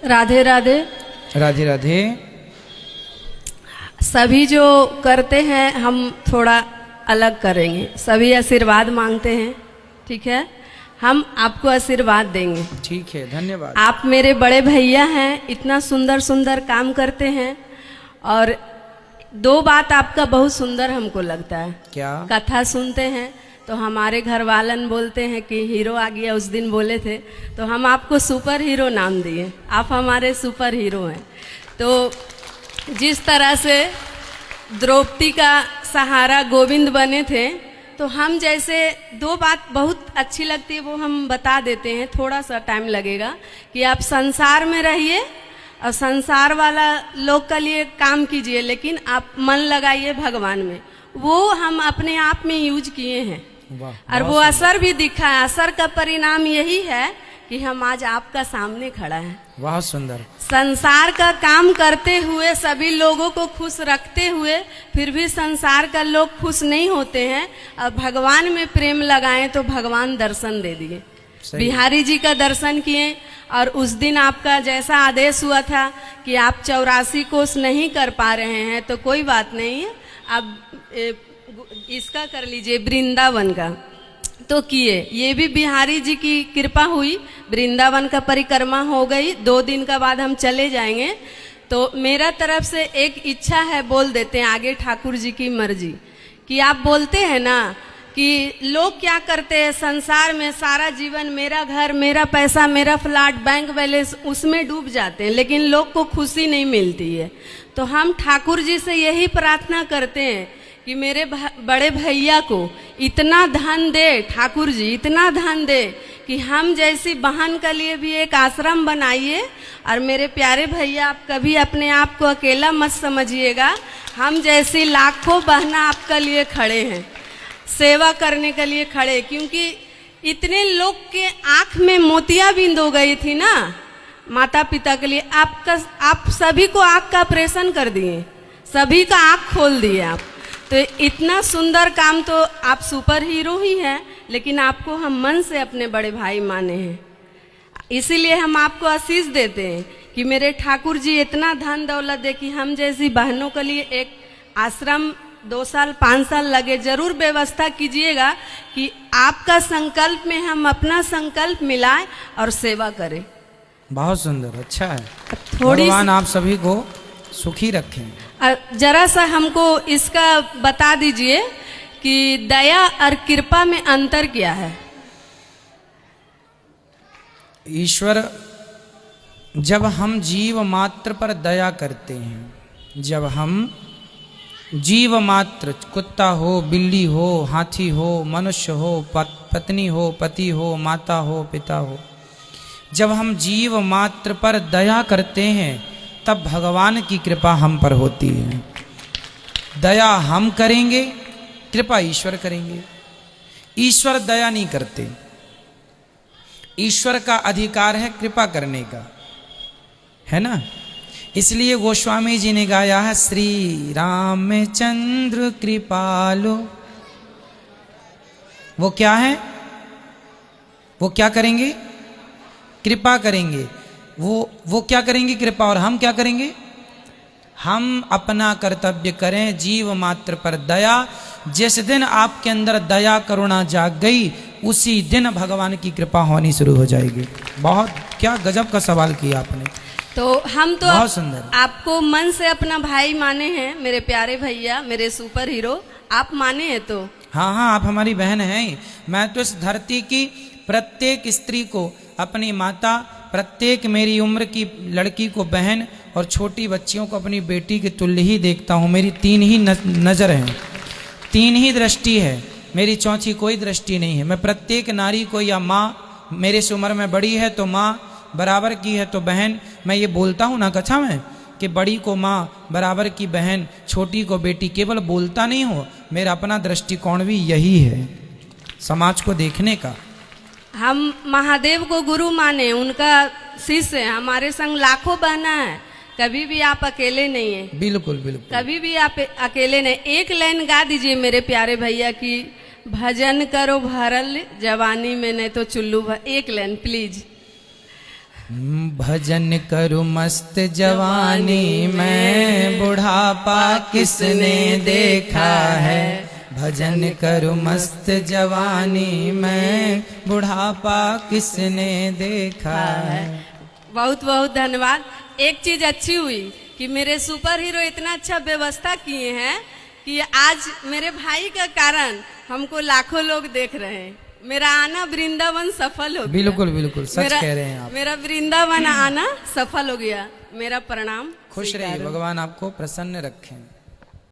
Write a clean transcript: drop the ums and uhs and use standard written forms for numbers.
राधे राधे। राधे राधे। सभी जो करते हैं हम थोड़ा अलग करेंगे, सभी आशीर्वाद मांगते हैं, ठीक है? हम आपको आशीर्वाद देंगे। ठीक है, धन्यवाद। आप मेरे बड़े भैया हैं, इतना सुंदर सुंदर काम करते हैं। और दो बात आपका बहुत सुंदर हमको लगता है। क्या? कथा सुनते हैं तो हमारे घर वालन बोलते हैं कि हीरो आ गया, उस दिन बोले थे तो हम आपको सुपर हीरो नाम दिए। आप हमारे सुपर हीरो हैं। तो जिस तरह से द्रौपदी का सहारा गोविंद बने थे, तो हम जैसे दो बात बहुत अच्छी लगती है वो हम बता देते हैं, थोड़ा सा टाइम लगेगा। कि आप संसार में रहिए और संसार वाला लोग के लिए काम कीजिए, लेकिन आप मन लगाइए भगवान में। वो हम अपने आप में यूज किए हैं और वो असर भी दिखा है। असर का परिणाम यही है कि हम आज आपका सामने खड़ा है। बहुत सुंदर। संसार का काम करते हुए, सभी लोगों को खुश रखते हुए, फिर भी संसार का लोग खुश नहीं होते हैं। और भगवान में प्रेम लगाएं तो भगवान दर्शन दे दिए। बिहारी जी का दर्शन किए और उस दिन आपका जैसा आदेश हुआ था कि आप 84 कोस नहीं कर पा रहे हैं तो कोई बात नहीं है, अब इसका कर लीजिए वृंदावन का। तो किए, ये भी बिहारी जी की कृपा हुई, वृंदावन का परिक्रमा हो गई। 2 दिन का बाद हम चले जाएंगे। तो मेरा तरफ से एक इच्छा है, बोल देते हैं, आगे ठाकुर जी की मर्जी। कि आप बोलते हैं ना कि लोग क्या करते हैं संसार में, सारा जीवन मेरा घर, मेरा पैसा, मेरा फ्लैट, बैंक बैलेंस, उसमें डूब जाते हैं, लेकिन लोग को खुशी नहीं मिलती है। तो हम ठाकुर जी से यही प्रार्थना करते हैं कि मेरे बड़े भैया को इतना धन दे ठाकुर जी, इतना धन दे कि हम जैसी बहन के लिए भी एक आश्रम बनाइए। और मेरे प्यारे भैया, आप कभी अपने आप को अकेला मत समझिएगा। हम जैसी लाखों बहना आपके लिए खड़े हैं, सेवा करने के लिए खड़े। क्योंकि इतने लोग के आंख में मोतियाबिंद हो गई थी ना माता पिता के लिए। आप सभी को आंख का ऑपरेशन कर दिए, सभी का आंख खोल दिए आप। तो इतना सुंदर काम, तो आप सुपर हीरो ही हैं, लेकिन आपको हम मन से अपने बड़े भाई माने हैं। इसीलिए हम आपको आशीष देते हैं कि मेरे ठाकुर जी इतना धन दौलत दे कि हम जैसी बहनों के लिए एक आश्रम 2 साल 5 साल लगे, जरूर व्यवस्था कीजिएगा कि आपका संकल्प में हम अपना संकल्प मिलाएं और सेवा करें। बहुत सुंदर, अच्छा है। भगवान आप सभी को सुखी रखें। जरा सा हमको इसका बता दीजिए कि दया और कृपा में अंतर क्या है? ईश्वर, जब हम जीव मात्र पर दया करते हैं, जब हम जीव मात्र, कुत्ता हो, बिल्ली हो, हाथी हो, मनुष्य हो, पत्नी हो, पति हो, माता हो, पिता हो, जब हम जीव मात्र पर दया करते हैं तब भगवान की कृपा हम पर होती है। दया हम करेंगे, कृपा ईश्वर करेंगे। ईश्वर दया नहीं करते, ईश्वर का अधिकार है कृपा करने का, है ना? इसलिए गोस्वामी जी ने गाया है, श्री रामचंद्र कृपालो। वो क्या है? वो क्या करेंगे? कृपा करेंगे। वो क्या करेंगे? कृपा। और हम क्या करेंगे? हम अपना कर्तव्य करें, जीव मात्र पर दया। जिस दिन आपके अंदर दया करुणा जाग गई, उसी दिन भगवान की कृपा होनी शुरू हो जाएगी। बहुत क्या गजब का सवाल किया आपने। तो हम तो बहुत सुंदर। आपको मन से अपना भाई माने हैं, मेरे प्यारे भैया, मेरे सुपर हीरो। आप माने हैं तो? हाँ हाँ, आप हमारी बहन हैं। मैं तो इस धरती की प्रत्येक स्त्री को अपनी माता, प्रत्येक मेरी उम्र की लड़की को बहन और छोटी बच्चियों को अपनी बेटी के तुल्य ही देखता हूँ। मेरी 3 ही नज़र हैं, 3 ही दृष्टि है, मेरी चौथी कोई दृष्टि नहीं है। मैं प्रत्येक नारी को, या माँ मेरे से उम्र में बड़ी है तो माँ, बराबर की है तो बहन। मैं ये बोलता हूँ ना कक्षा में कि बड़ी को माँ, बराबर की बहन, छोटी को बेटी। केवल बोलता नहीं हो, मेरा अपना दृष्टिकोण भी यही है समाज को देखने का। हम महादेव को गुरु माने, उनका शिष्य है। हमारे संग लाखों बहना है, कभी भी आप अकेले नहीं है। बिल्कुल बिल्कुल, कभी भी आप अकेले नहीं। एक लाइन गा दीजिए मेरे प्यारे भैया की, भजन करो भरल जवानी में नहीं तो चुल्लू एक लाइन प्लीज। भजन करूं मस्त जवानी में, बुढ़ापा किसने देखा है। भजन करूं मस्त जवानी में, बुढ़ापा किसने देखा है। बहुत बहुत धन्यवाद। एक चीज अच्छी हुई कि मेरे सुपर हीरो इतना अच्छा व्यवस्था किए हैं कि आज मेरे भाई का कारण हमको लाखों लोग देख रहे हैं। मेरा आना वृंदावन सफल हो गया। बिल्कुल बिल्कुल सच कह रहे हैं आप। मेरा वृंदावन आना सफल हो गया। मेरा प्रणाम। खुश रहिए, भगवान आपको प्रसन्न रखें।